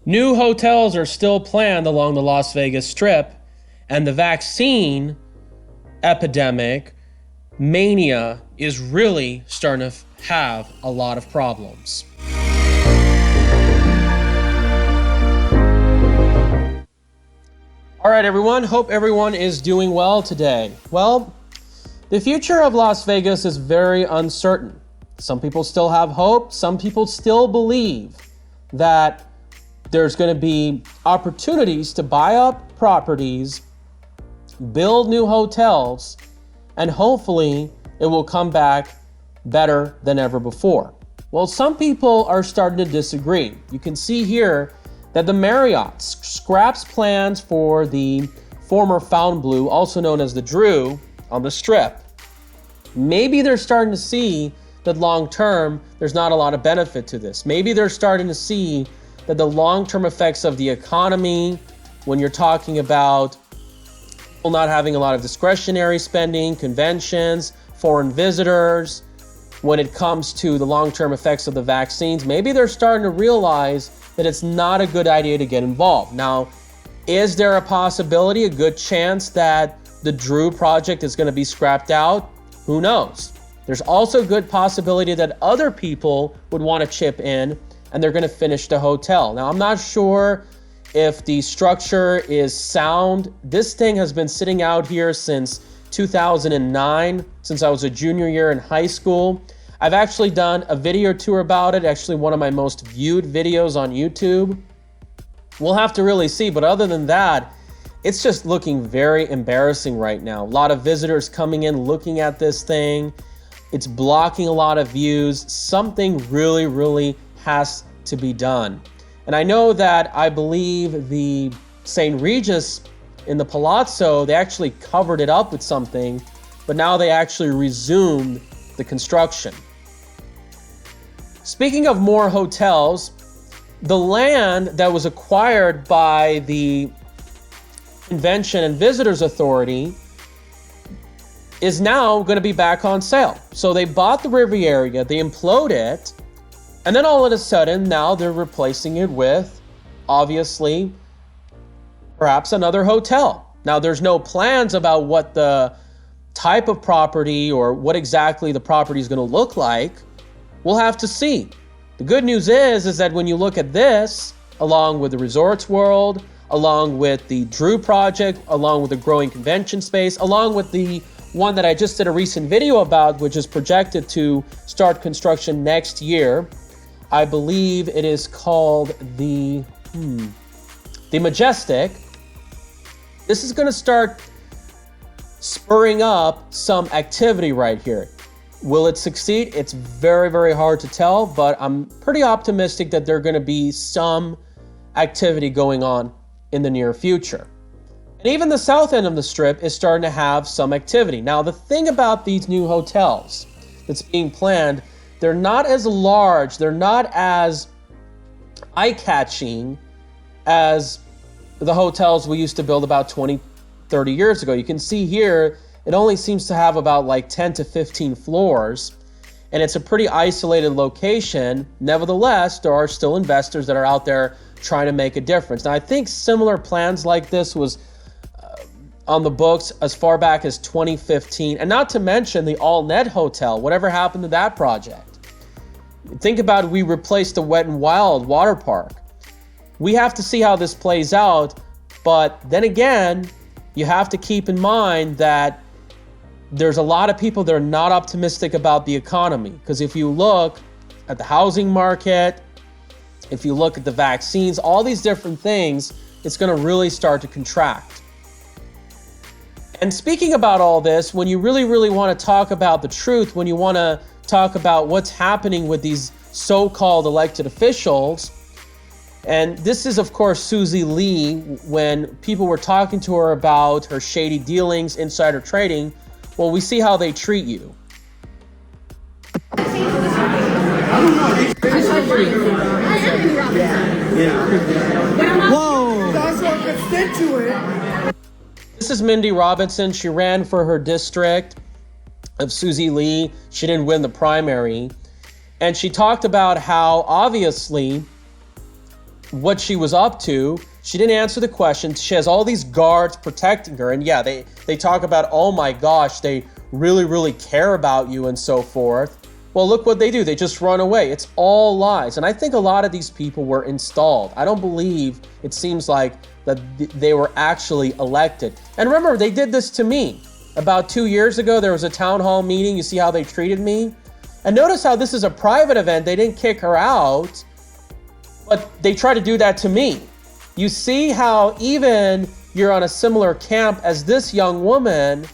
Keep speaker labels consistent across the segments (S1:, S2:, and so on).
S1: New hotels are still planned along the Las Vegas Strip, and the vaccine epidemic mania is really starting to have a lot of problems. All right, everyone. Hope everyone is doing well today. Well, the future of Las Vegas is very uncertain. Some people still have hope. Some people still believe that there's going to be opportunities to buy up properties, build new hotels, and hopefully it will come back better than ever before. Well, some people are starting to disagree. You can see here that the Marriott scraps plans for the former Fontainebleau, also known as the Drew, on the Strip. Maybe they're starting to see that long term, there's not a lot of benefit to this. Maybe they're starting to see that the long-term effects of the economy, when you're talking about people not having a lot of discretionary spending, conventions, foreign visitors, when it comes to the long-term effects of the vaccines, maybe they're starting to realize that it's not a good idea to get involved. Now, is there a possibility, a good chance that the Drew project is going to be scrapped out? Who knows? There's also a good possibility that other people would want to chip in and they're going to finish the hotel. Now, I'm not sure if the structure is sound. This thing has been sitting out here since 2009, since I was a junior year in high school. I've actually done a video tour about it, actually one of my most viewed videos on YouTube. We'll have to really see, but other than that, it's just looking very embarrassing right now. A lot of visitors coming in looking at this thing. It's blocking a lot of views. Something really has to be done. And I know that I believe the St. Regis in the Palazzo, they actually covered it up with something, but now they actually resumed the construction. Speaking of more hotels, the land that was acquired by the Convention and Visitors Authority is now going to be back on sale. So they bought the Riviera, they imploded it, and then all of a sudden now they're replacing it with, obviously, perhaps another hotel. Now there's no plans about what the type of property or what exactly the property is going to look like. We'll have to see. The good news is that when you look at this, along with the Resorts World, along with the Drew project, along with the growing convention space, along with the one that I just did a recent video about, which is projected to start construction next year. I believe it is called the Majestic. This is going to start spurring up some activity right here. Will it succeed? It's very hard to tell, but I'm pretty optimistic that there are going to be some activity going on in the near future. And even the south end of the Strip is starting to have some activity. Now, the thing about these new hotels that's being planned, they're not as large, they're not as eye-catching as the hotels we used to build about 20, 30 years ago. You can see here, it only seems to have about like 10 to 15 floors, and it's a pretty isolated location. Nevertheless, there are still investors that are out there trying to make a difference. Now, I think similar plans like this was on the books as far back as 2015, and not to mention the All Net Hotel. Whatever happened to that project? Think about it, we replaced the Wet and Wild water park. We have to see how this plays out, but then again, you have to keep in mind that there's a lot of people that are not optimistic about the economy, because if you look at the housing market, if you look at the vaccines, all these different things, it's going to really start to contract. And speaking about all this, when you really want to talk about the truth, when you want to talk about what's happening with these so-called elected officials, and this is, of course, Suzie Lee, when people were talking to her about her shady dealings, insider trading, well, we see how they treat you.
S2: Whoa! That's our constituent.
S1: This is Mindy Robinson. She ran for her district of Suzie Lee. She didn't win the primary. And she talked about how, obviously, what she was up to. She didn't answer the question. She has all these guards protecting her. And yeah, they talk about, oh my gosh, they really, really care about you and so forth. Well, look what they do. They just run away. It's all lies. And I think a lot of these people were installed. I don't believe it seems like that they were actually elected. And remember, they did this to me. About 2 years ago, there was a town hall meeting. You see how they treated me? And notice how this is a private event. They didn't kick her out, but they tried to do that to me. You see how even you're on a similar camp as this young woman,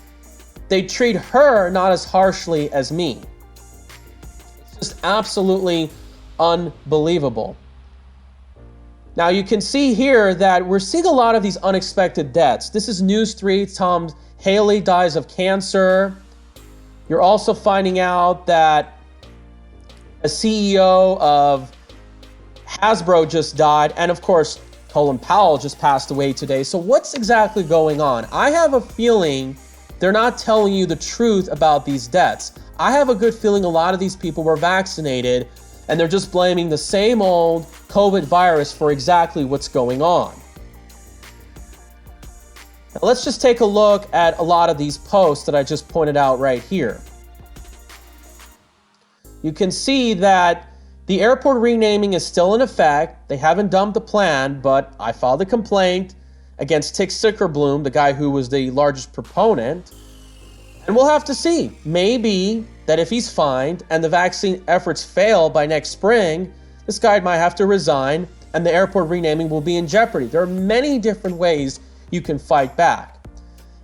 S1: they treat her not as harshly as me. It's just absolutely unbelievable. Now you can see here that we're seeing a lot of these unexpected deaths. This is News 3. Tom Hawley dies of cancer. You're also finding out that a CEO of Hasbro just died. And of course, Colin Powell just passed away today. So what's exactly going on? I have a feeling they're not telling you the truth about these deaths. I have a good feeling a lot of these people were vaccinated and they're just blaming the same old COVID virus for exactly what's going on. Now, let's just take a look at a lot of these posts that I just pointed out right here. You can see that the airport renaming is still in effect. They haven't dumped the plan, but I filed a complaint against Tick Sickerbloom, the guy who was the largest proponent. And we'll have to see. Maybe that if he's fined and the vaccine efforts fail by next spring, this guy might have to resign and the airport renaming will be in jeopardy. There are many different ways you can fight back.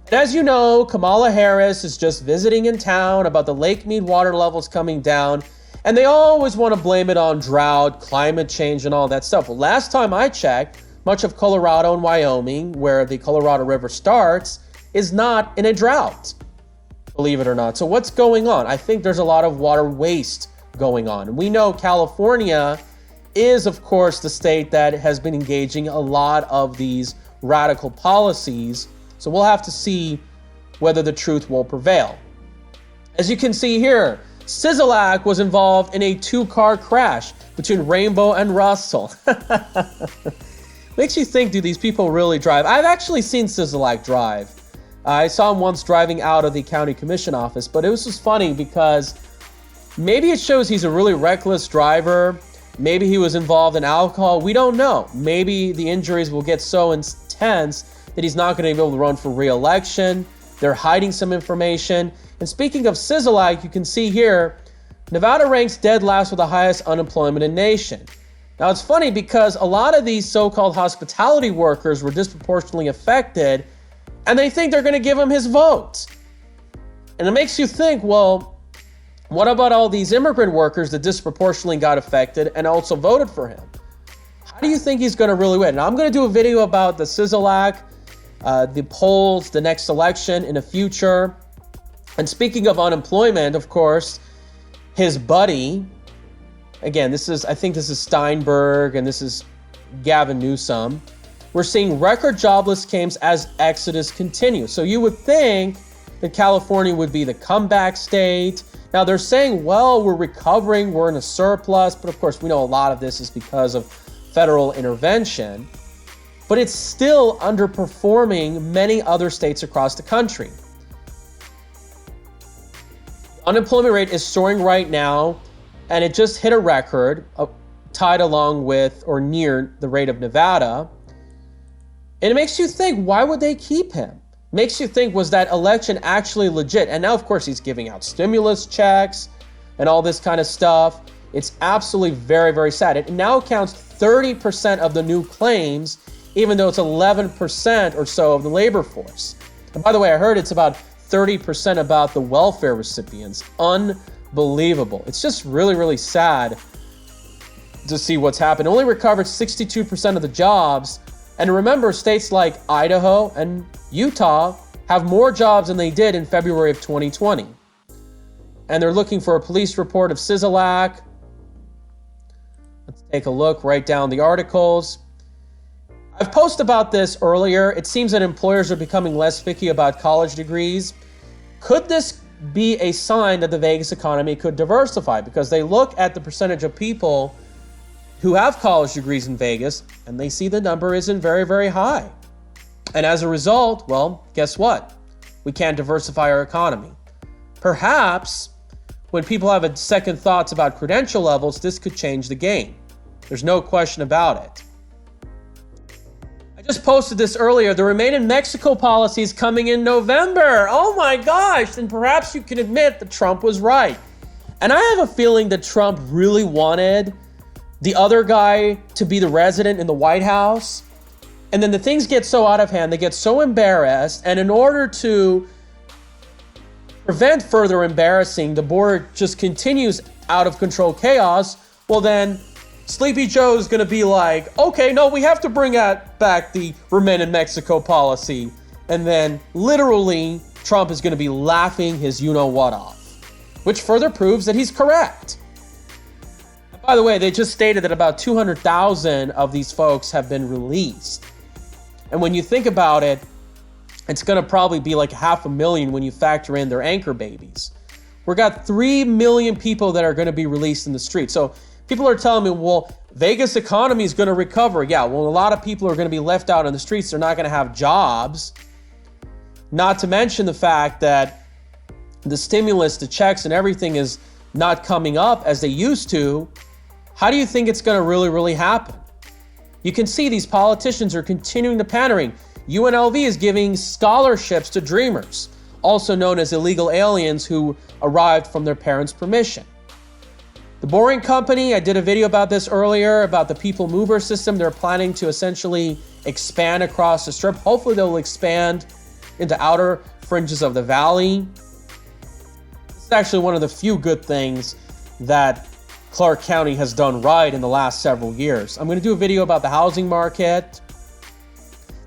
S1: And as you know, Kamala Harris is just visiting in town about the Lake Mead water levels coming down. And they always want to blame it on drought, climate change, and all that stuff. Well, last time I checked, much of Colorado and Wyoming, where the Colorado River starts, is not in a drought, believe it or not. So what's going on? I think there's a lot of water waste going on. And we know California is, of course, the state that has been engaging a lot of these radical policies. So we'll have to see whether the truth will prevail. As you can see here, Sisolak was involved in a 2-car crash between Rainbow and Russell. Makes you think, do these people really drive? I've actually seen Sisolak drive. I saw him once driving out of the county commission office, but it was just funny because maybe it shows he's a really reckless driver. Maybe he was involved in alcohol. We don't know. Maybe the injuries will get so intense that he's not going to be able to run for re-election. They're hiding some information. And speaking of Sisolak, you can see here, Nevada ranks dead last with the highest unemployment in the nation. Now it's funny because a lot of these so-called hospitality workers were disproportionately affected, and they think they're going to give him his vote. And it makes you think, well, what about all these immigrant workers that disproportionately got affected and also voted for him? How do you think he's going to really win? Now I'm going to do a video about the Sisolak, the polls, the next election in the future. And speaking of unemployment, of course, his buddy, again, I think this is Steinberg and this is Gavin Newsom. We're seeing record jobless claims as exodus continues. So you would think that California would be the comeback state. Now they're saying, well, we're recovering, we're in a surplus, but of course we know a lot of this is because of federal intervention. But it's still underperforming many other states across the country. Unemployment rate is soaring right now, and it just hit a record, tied along with or near the rate of Nevada. And it makes you think, why would they keep him? Makes you think, was that election actually legit? And now, of course, he's giving out stimulus checks and all this kind of stuff. It's absolutely very, very sad. It now counts 30% of the new claims, even though it's 11% or so of the labor force. And by the way, I heard it's about 30% about the welfare recipients. Unbelievable. It's just really, really sad to see what's happened. Only recovered 62% of the jobs. And remember, states like Idaho and Utah have more jobs than they did in February of 2020. And they're looking for a police report of Sisolak. Let's take a look right down the articles. I've posted about this earlier. It seems that employers are becoming less picky about college degrees. Could this be a sign that the Vegas economy could diversify? Because they look at the percentage of people who have college degrees in Vegas, and they see the number isn't very, very high. And as a result, well, guess what? We can't diversify our economy. Perhaps when people have a second thoughts about credential levels, this could change the game. There's no question about it. I just posted this earlier. The Remain in Mexico policy is coming in November. Oh my gosh. Then perhaps you can admit that Trump was right. And I have a feeling that Trump really wanted the other guy to be the resident in the White House. And then the things get so out of hand, they get so embarrassed. And in order to prevent further embarrassing, the border just continues out of control chaos. Well, then Sleepy Joe is going to be like, okay, no, we have to bring back the Remain in Mexico policy. And then literally Trump is going to be laughing his you-know-what off, which further proves that he's correct. And by the way, they just stated that about 200,000 of these folks have been released. And when you think about it, it's going to probably be like 500,000 when you factor in their anchor babies. We've got 3 million people that are going to be released in the street. So people are telling me, well, Vegas economy is going to recover. Yeah, well, a lot of people are going to be left out on the streets. They're not going to have jobs. Not to mention the fact that the stimulus, the checks and everything is not coming up as they used to. How do you think it's going to really happen? You can see these politicians are continuing the pandering. UNLV is giving scholarships to dreamers, also known as illegal aliens who arrived from their parents' permission. The Boring Company, I did a video about this earlier, about the people mover system. They're planning to essentially expand across the strip. Hopefully they'll expand into outer fringes of the valley. This is actually one of the few good things that Clark County has done right in the last several years. I'm going to do a video about the housing market.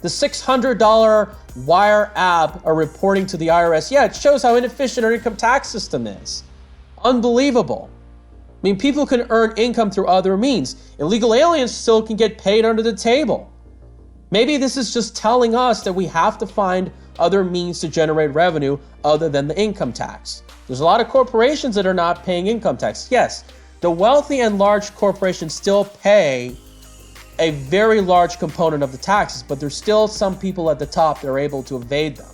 S1: The $600 wire app are reporting to the IRS. Yeah, it shows how inefficient our income tax system is. Unbelievable. I mean, people can earn income through other means. Illegal aliens still can get paid under the table. Maybe this is just telling us that we have to find other means to generate revenue other than the income tax. There's a lot of corporations that are not paying income tax. Yes, the wealthy and large corporations still pay a very large component of the taxes, but there's still some people at the top that are able to evade them.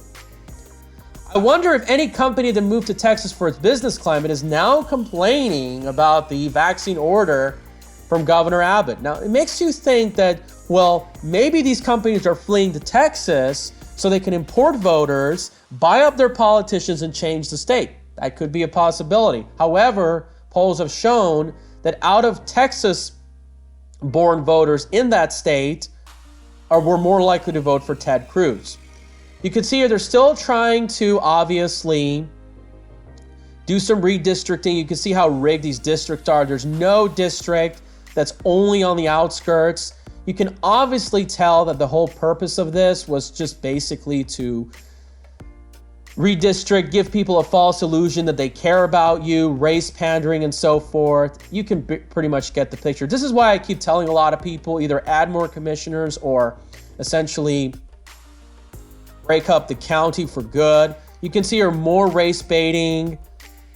S1: I wonder if any company that moved to Texas for its business climate is now complaining about the vaccine order from Governor Abbott. Now, it makes you think that, well, maybe these companies are fleeing to Texas so they can import voters, buy up their politicians, and change the state. That could be a possibility. However, polls have shown that out of Texas-born voters in that state were more likely to vote for Ted Cruz. You can see here they're still trying to obviously do some redistricting. You can see how rigged these districts are. There's no district that's only on the outskirts. You can obviously tell that the whole purpose of this was just basically to redistrict, give people a false illusion that they care about you, race pandering and so forth. You can pretty much get the picture. This is why I keep telling a lot of people either add more commissioners or essentially break up the county for good. You can see here more race baiting.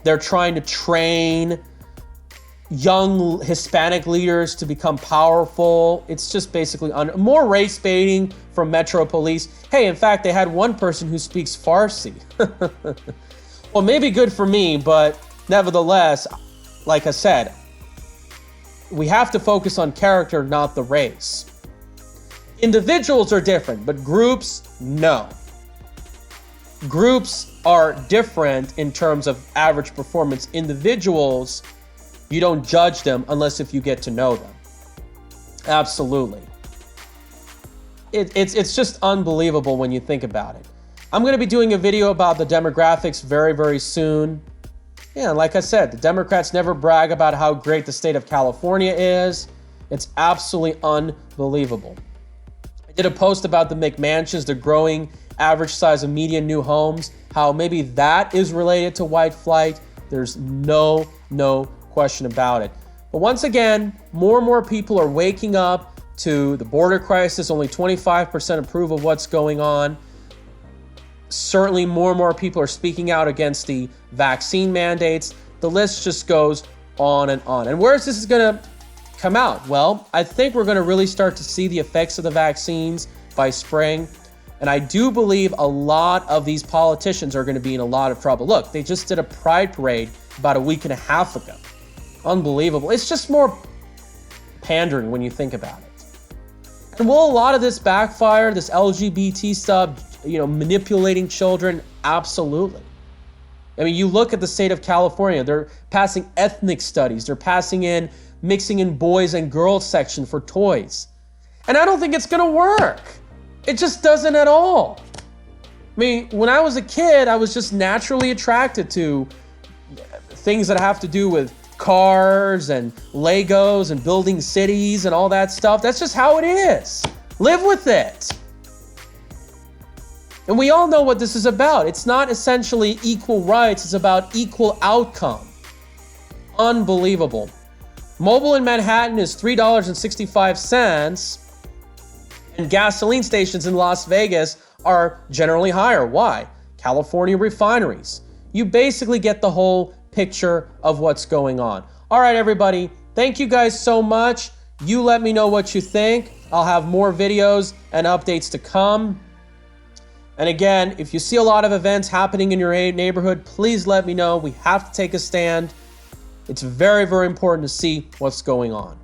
S1: They're trying to train young Hispanic leaders to become powerful. It's just basically more race baiting from Metro Police. Hey, in fact, they had one person who speaks Farsi. Well, maybe good for me, but nevertheless, like I said, we have to focus on character, not the race. Individuals are different, but groups, no. Groups are different in terms of average performance. Individuals, you don't judge them unless if you get to know them. Absolutely. It's just unbelievable when you think about it. I'm going to be doing a video about the demographics very, very soon. Yeah, like I said, the Democrats never brag about how great the state of California is. It's absolutely unbelievable. I did a post about the McMansions, the growing average size of median new homes, how maybe that is related to white flight. There's no question about it. But once again, more and more people are waking up to the border crisis. Only 25% approve of what's going on. Certainly more and more people are speaking out against the vaccine mandates. The list just goes on and on. And where is this going to come out? Well, I think we're going to really start to see the effects of the vaccines by spring. And I do believe a lot of these politicians are going to be in a lot of trouble. Look, they just did a pride parade about a week and a half ago. Unbelievable. It's just more pandering when you think about it. And will a lot of this backfire, this LGBT stuff, manipulating children? Absolutely. I mean, you look at the state of California, they're passing ethnic studies. They're mixing in boys and girls section for toys. And I don't think it's going to work. It just doesn't at all. I mean, when I was a kid, I was just naturally attracted to things that have to do with cars and Legos and building cities and all that stuff. That's just how it is. Live with it. And we all know what this is about. It's not essentially equal rights. It's about equal outcome. Unbelievable. Mobile in Manhattan is $3.65. And gasoline stations in Las Vegas are generally higher. Why? California refineries. You basically get the whole picture of what's going on. All right, everybody. Thank you guys so much. You let me know what you think. I'll have more videos and updates to come. And again, if you see a lot of events happening in your neighborhood, please let me know. We have to take a stand. It's very, very important to see what's going on.